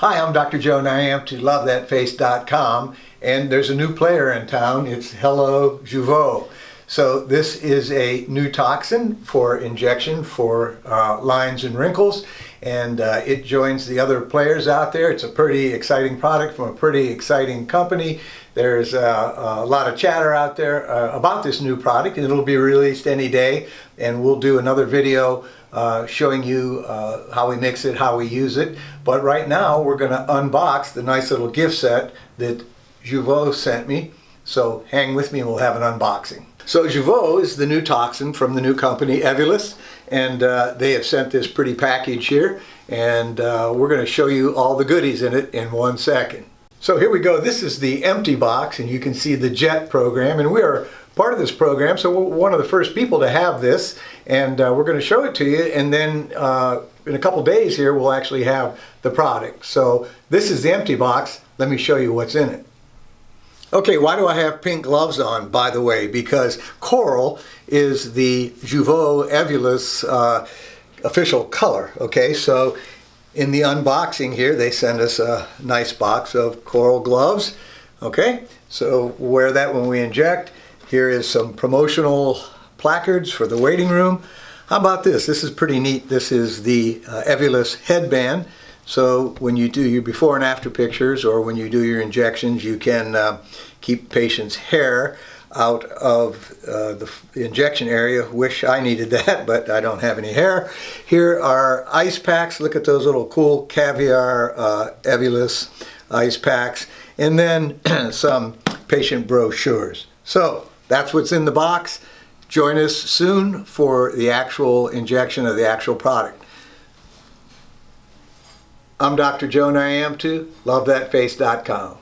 Hi, I'm Dr. Joe Niamtu, LoveThatFace.com, and there's a new player in town. It's Hello Jeuveau. So this is a new toxin for injection for lines and wrinkles, and it joins the other players out there. It's a pretty exciting product from a pretty exciting company. There's a lot of chatter out there about this new product, and it'll be released any day, and we'll do another video showing you how we mix it, how we use it. But right now we're going to unbox the nice little gift set that Jeuveau sent me. So hang with me and we'll have an unboxing. So Jeuveau is the new toxin from the new company Wrinkles, and they have sent this pretty package here, and we're going to show you all the goodies in it in 1 second. So here we go. This is the empty box, and you can see the JET program, and we are part of this program, so we're one of the first people to have this, and we're going to show it to you, and then in a couple days here we'll actually have the product. So this is the empty box. Let me show you what's in it. Okay, why do I have pink gloves on, by the way? Because coral is the Jeuveau Wrinkles official color. Okay, so in the unboxing here they send us a nice box of coral gloves. Okay, so wear that when we inject. Here is some promotional placards for the waiting room. How about this? This is pretty neat. This is the Wrinkles headband. So when you do your before and after pictures, or when you do your injections, you can keep patients' hair out of the injection area. Wish I needed that, but I don't have any hair. Here are ice packs. Look at those little cool caviar Wrinkles ice packs. And then some patient brochures. So that's what's in the box. Join us soon for the actual injection of the actual product. I'm Dr. Joe Niamtu, LoveThatFace.com.